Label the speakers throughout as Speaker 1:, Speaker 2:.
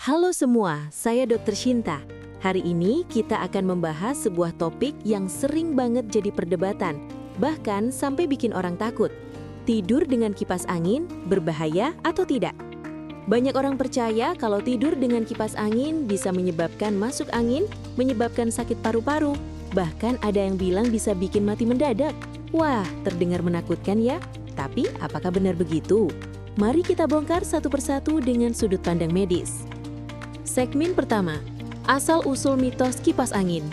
Speaker 1: Halo semua, saya Dr. Shinta. Hari ini kita akan membahas sebuah topik yang sering banget jadi perdebatan, bahkan sampai bikin orang takut. Tidur dengan kipas angin berbahaya atau tidak? Banyak orang percaya kalau tidur dengan kipas angin bisa menyebabkan masuk angin, menyebabkan sakit paru-paru, bahkan ada yang bilang bisa bikin mati mendadak. Wah, terdengar menakutkan ya? Tapi apakah benar begitu? Mari kita bongkar satu persatu dengan sudut pandang medis. Segmen pertama, asal-usul mitos kipas angin.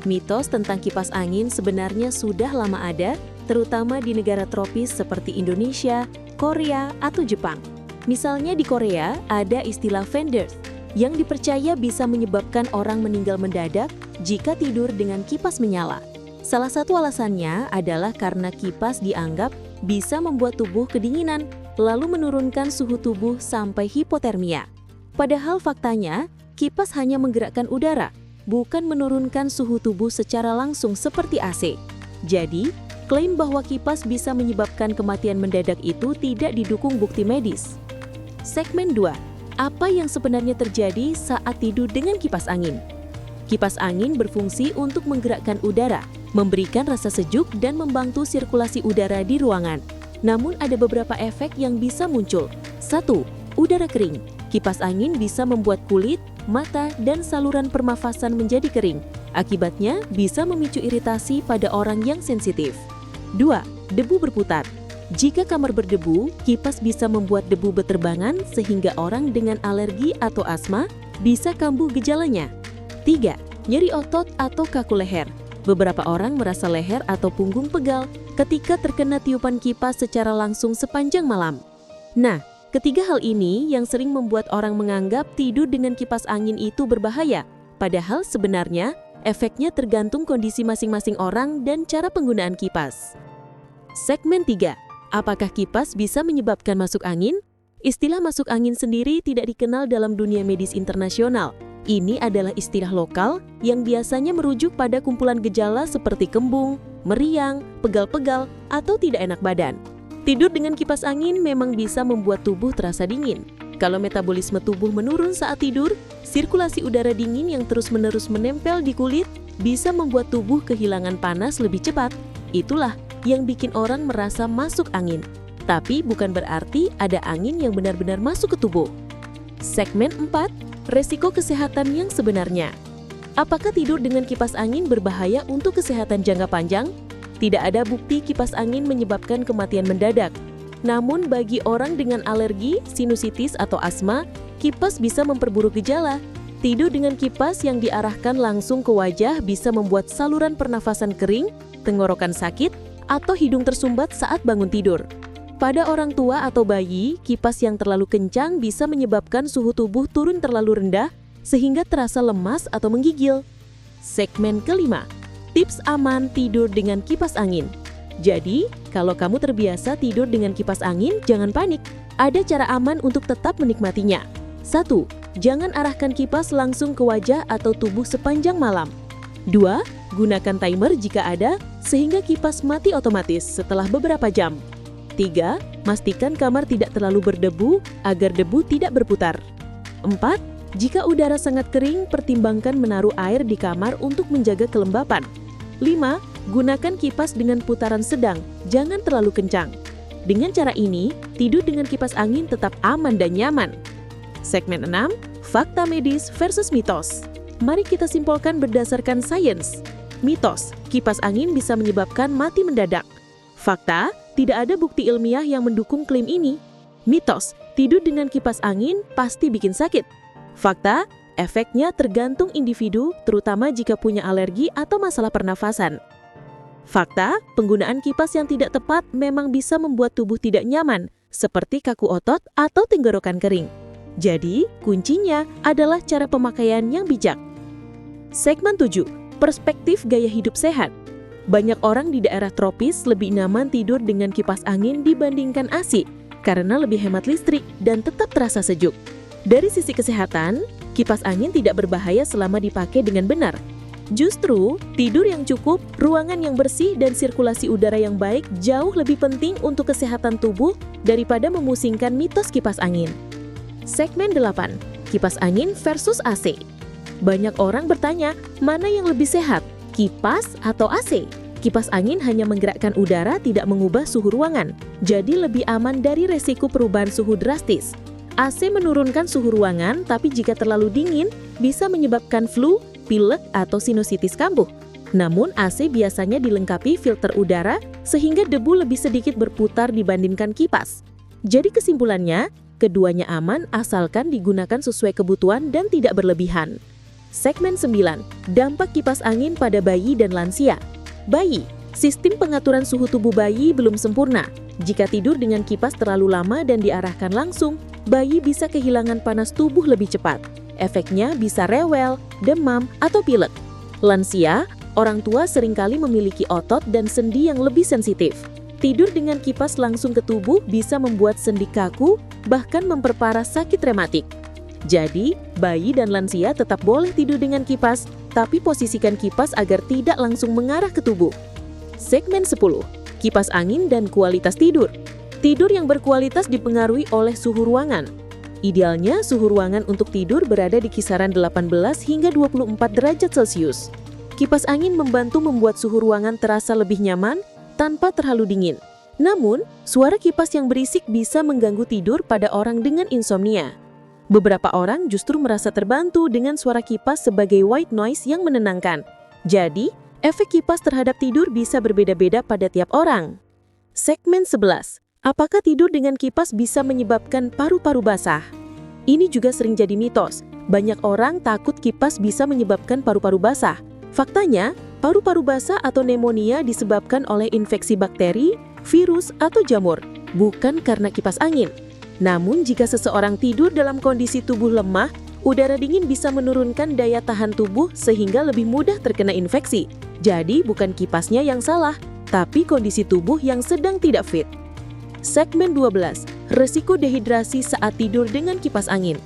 Speaker 1: Mitos tentang kipas angin sebenarnya sudah lama ada, terutama di negara tropis seperti Indonesia, Korea, atau Jepang. Misalnya di Korea ada istilah fenders, yang dipercaya bisa menyebabkan orang meninggal mendadak jika tidur dengan kipas menyala. Salah satu alasannya adalah karena kipas dianggap bisa membuat tubuh kedinginan, lalu menurunkan suhu tubuh sampai hipotermia. Padahal faktanya, kipas hanya menggerakkan udara, bukan menurunkan suhu tubuh secara langsung seperti AC. Jadi, klaim bahwa kipas bisa menyebabkan kematian mendadak itu tidak didukung bukti medis. Segmen 2. Apa yang sebenarnya terjadi saat tidur dengan kipas angin? Kipas angin berfungsi untuk menggerakkan udara, memberikan rasa sejuk dan membantu sirkulasi udara di ruangan. Namun ada beberapa efek yang bisa muncul. 1. Udara kering. Kipas angin bisa membuat kulit, mata, dan saluran pernafasan menjadi kering. Akibatnya bisa memicu iritasi pada orang yang sensitif. 2. Debu berputar. Jika kamar berdebu, kipas bisa membuat debu berterbangan sehingga orang dengan alergi atau asma bisa kambuh gejalanya. 3. Nyeri otot atau kaku leher. Beberapa orang merasa leher atau punggung pegal ketika terkena tiupan kipas secara langsung sepanjang malam. Nah, ketiga hal ini yang sering membuat orang menganggap tidur dengan kipas angin itu berbahaya. Padahal sebenarnya efeknya tergantung kondisi masing-masing orang dan cara penggunaan kipas. Segmen 3. Apakah kipas bisa menyebabkan masuk angin? Istilah masuk angin sendiri tidak dikenal dalam dunia medis internasional. Ini adalah istilah lokal yang biasanya merujuk pada kumpulan gejala seperti kembung, meriang, pegal-pegal, atau tidak enak badan. Tidur dengan kipas angin memang bisa membuat tubuh terasa dingin. Kalau metabolisme tubuh menurun saat tidur, sirkulasi udara dingin yang terus-menerus menempel di kulit bisa membuat tubuh kehilangan panas lebih cepat. Itulah yang bikin orang merasa masuk angin. Tapi bukan berarti ada angin yang benar-benar masuk ke tubuh. Segmen 4. Resiko kesehatan yang sebenarnya. Apakah tidur dengan kipas angin berbahaya untuk kesehatan jangka panjang? Tidak ada bukti kipas angin menyebabkan kematian mendadak. Namun bagi orang dengan alergi, sinusitis atau asma, kipas bisa memperburuk gejala. Tidur dengan kipas yang diarahkan langsung ke wajah bisa membuat saluran pernafasan kering, tenggorokan sakit, atau hidung tersumbat saat bangun tidur. Pada orang tua atau bayi, kipas yang terlalu kencang bisa menyebabkan suhu tubuh turun terlalu rendah sehingga terasa lemas atau menggigil. Segmen kelima, tips aman tidur dengan kipas angin. Jadi, kalau kamu terbiasa tidur dengan kipas angin, jangan panik. Ada cara aman untuk tetap menikmatinya. 1. Jangan arahkan kipas langsung ke wajah atau tubuh sepanjang malam. 2. Gunakan timer jika ada, sehingga kipas mati otomatis setelah beberapa jam. 3. Pastikan kamar tidak terlalu berdebu agar debu tidak berputar. 4. Jika udara sangat kering, pertimbangkan menaruh air di kamar untuk menjaga kelembapan. 5. Gunakan kipas dengan putaran sedang, jangan terlalu kencang. Dengan cara ini, tidur dengan kipas angin tetap aman dan nyaman. Segmen 6. Fakta medis versus mitos. Mari kita simpulkan berdasarkan sains. Mitos, kipas angin bisa menyebabkan mati mendadak. Fakta, tidak ada bukti ilmiah yang mendukung klaim ini. Mitos, tidur dengan kipas angin pasti bikin sakit. Fakta, efeknya tergantung individu, terutama jika punya alergi atau masalah pernafasan. Fakta, penggunaan kipas yang tidak tepat memang bisa membuat tubuh tidak nyaman, seperti kaku otot atau tenggorokan kering. Jadi, kuncinya adalah cara pemakaian yang bijak. Segmen 7. Perspektif gaya hidup sehat. Banyak orang di daerah tropis lebih nyaman tidur dengan kipas angin dibandingkan AC karena lebih hemat listrik dan tetap terasa sejuk. Dari sisi kesehatan, kipas angin tidak berbahaya selama dipakai dengan benar. Justru, tidur yang cukup, ruangan yang bersih, dan sirkulasi udara yang baik jauh lebih penting untuk kesehatan tubuh daripada memusingkan mitos kipas angin. Segmen 8. kipas angin versus AC. Banyak orang bertanya, mana yang lebih sehat, kipas atau AC? Kipas angin hanya menggerakkan udara, tidak mengubah suhu ruangan, jadi lebih aman dari resiko perubahan suhu drastis. AC menurunkan suhu ruangan, tapi jika terlalu dingin, bisa menyebabkan flu, pilek, atau sinusitis kambuh. Namun AC biasanya dilengkapi filter udara, sehingga debu lebih sedikit berputar dibandingkan kipas. Jadi kesimpulannya, keduanya aman asalkan digunakan sesuai kebutuhan dan tidak berlebihan. Segmen 9. Dampak kipas angin pada bayi dan lansia. Bayi, sistem pengaturan suhu tubuh bayi belum sempurna. Jika tidur dengan kipas terlalu lama dan diarahkan langsung, bayi bisa kehilangan panas tubuh lebih cepat. Efeknya bisa rewel, demam, atau pilek. Lansia, orang tua seringkali memiliki otot dan sendi yang lebih sensitif. Tidur dengan kipas langsung ke tubuh bisa membuat sendi kaku, bahkan memperparah sakit rematik. Jadi, bayi dan lansia tetap boleh tidur dengan kipas, tapi posisikan kipas agar tidak langsung mengarah ke tubuh. Segmen 10. Kipas angin dan kualitas tidur. Tidur yang berkualitas dipengaruhi oleh suhu ruangan. Idealnya, suhu ruangan untuk tidur berada di kisaran 18 hingga 24 derajat Celcius. Kipas angin membantu membuat suhu ruangan terasa lebih nyaman tanpa terlalu dingin. Namun, suara kipas yang berisik bisa mengganggu tidur pada orang dengan insomnia. Beberapa orang justru merasa terbantu dengan suara kipas sebagai white noise yang menenangkan. Jadi, efek kipas terhadap tidur bisa berbeda-beda pada tiap orang. Segmen 11. Apakah tidur dengan kipas bisa menyebabkan paru-paru basah? Ini juga sering jadi mitos. Banyak orang takut kipas bisa menyebabkan paru-paru basah. Faktanya, paru-paru basah atau pneumonia disebabkan oleh infeksi bakteri, virus, atau jamur, bukan karena kipas angin. Namun, jika seseorang tidur dalam kondisi tubuh lemah, udara dingin bisa menurunkan daya tahan tubuh sehingga lebih mudah terkena infeksi. Jadi, bukan kipasnya yang salah, tapi kondisi tubuh yang sedang tidak fit. Segmen 12. Resiko dehidrasi saat tidur dengan kipas angin.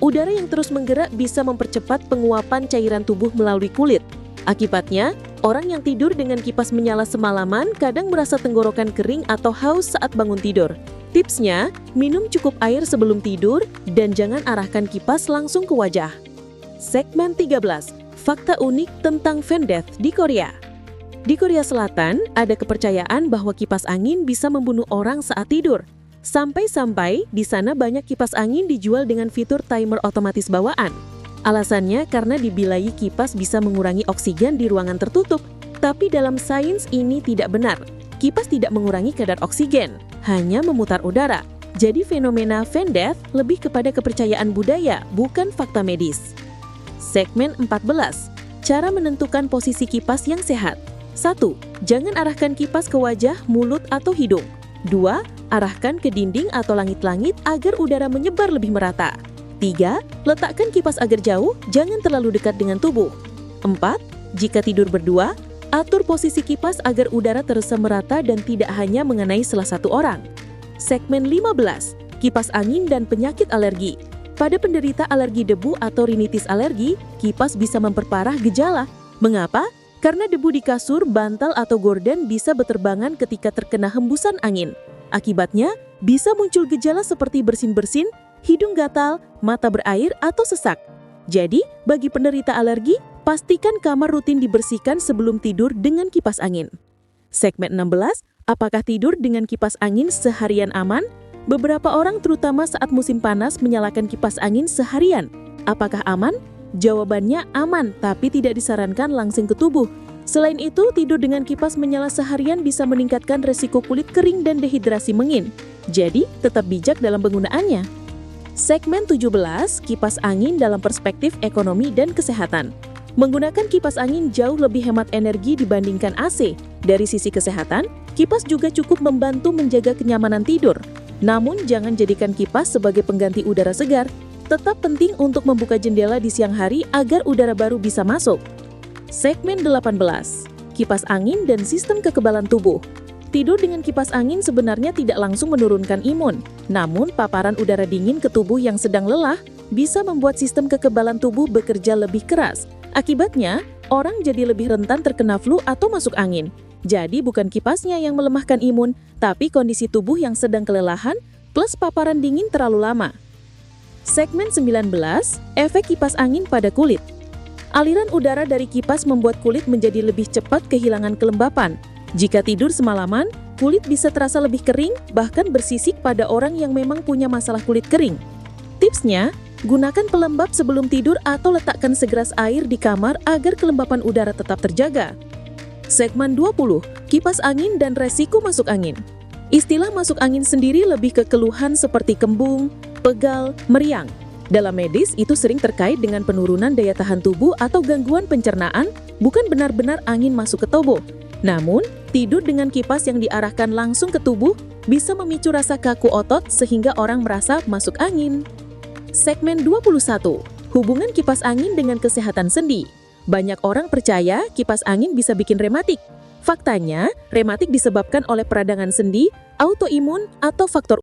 Speaker 1: Udara yang terus menggerak bisa mempercepat penguapan cairan tubuh melalui kulit. Akibatnya, orang yang tidur dengan kipas menyala semalaman kadang merasa tenggorokan kering atau haus saat bangun tidur. Tipsnya, minum cukup air sebelum tidur dan jangan arahkan kipas langsung ke wajah. Segmen 13. Fakta unik tentang fan death di Korea. Di Korea Selatan, ada kepercayaan bahwa kipas angin bisa membunuh orang saat tidur. Sampai-sampai di sana banyak kipas angin dijual dengan fitur timer otomatis bawaan. Alasannya karena dibilai kipas bisa mengurangi oksigen di ruangan tertutup. Tapi dalam sains ini tidak benar. Kipas tidak mengurangi kadar oksigen, hanya memutar udara. Jadi fenomena fan death lebih kepada kepercayaan budaya, bukan fakta medis. Segmen 14. Cara menentukan posisi kipas yang sehat. 1. Jangan arahkan kipas ke wajah, mulut, atau hidung. 2. Arahkan ke dinding atau langit-langit agar udara menyebar lebih merata. 3. Letakkan kipas agar jauh, jangan terlalu dekat dengan tubuh. 4. Jika tidur berdua, atur posisi kipas agar udara terasa merata dan tidak hanya mengenai salah satu orang. Segmen 15. Kipas angin dan penyakit alergi. Pada penderita alergi debu atau rinitis alergi, kipas bisa memperparah gejala. Mengapa? Karena debu di kasur, bantal, atau gorden bisa berterbangan ketika terkena hembusan angin. Akibatnya, bisa muncul gejala seperti bersin-bersin, hidung gatal, mata berair, atau sesak. Jadi, bagi penderita alergi, pastikan kamar rutin dibersihkan sebelum tidur dengan kipas angin. Segmen 16. Apakah tidur dengan kipas angin seharian aman? Beberapa orang terutama saat musim panas menyalakan kipas angin seharian. Apakah aman? Jawabannya aman, tapi tidak disarankan langsung ke tubuh. Selain itu, tidur dengan kipas menyala seharian bisa meningkatkan resiko kulit kering dan dehidrasi mengin. Jadi, tetap bijak dalam penggunaannya. Segmen 17. Kipas angin dalam perspektif ekonomi dan kesehatan. Menggunakan kipas angin jauh lebih hemat energi dibandingkan AC. Dari sisi kesehatan, kipas juga cukup membantu menjaga kenyamanan tidur. Namun, jangan jadikan kipas sebagai pengganti udara segar. Tetap penting untuk membuka jendela di siang hari agar udara baru bisa masuk. Segmen 18. Kipas angin dan sistem kekebalan tubuh. Tidur dengan kipas angin sebenarnya tidak langsung menurunkan imun. Namun, paparan udara dingin ke tubuh yang sedang lelah bisa membuat sistem kekebalan tubuh bekerja lebih keras. Akibatnya, orang jadi lebih rentan terkena flu atau masuk angin. Jadi, bukan kipasnya yang melemahkan imun, tapi kondisi tubuh yang sedang kelelahan plus paparan dingin terlalu lama.
Speaker 2: Segmen 19, efek kipas angin pada kulit. Aliran udara dari kipas membuat kulit menjadi lebih cepat kehilangan kelembapan. Jika tidur semalaman, kulit bisa terasa lebih kering, bahkan bersisik pada orang yang memang punya masalah kulit kering. Tipsnya, gunakan pelembab sebelum tidur atau letakkan segelas air di kamar agar kelembapan udara tetap terjaga. Segmen 20, kipas angin dan resiko masuk angin. Istilah masuk angin sendiri lebih ke keluhan seperti kembung, pegal, meriang. Dalam medis, itu sering terkait dengan penurunan daya tahan tubuh atau gangguan pencernaan, bukan benar-benar angin masuk ke tubuh. Namun, tidur dengan kipas yang diarahkan langsung ke tubuh bisa memicu rasa kaku otot sehingga orang merasa masuk angin. Segmen 21, hubungan kipas angin dengan kesehatan sendi. Banyak orang percaya kipas angin bisa bikin rematik. Faktanya, rematik disebabkan oleh peradangan sendi, autoimun, atau faktor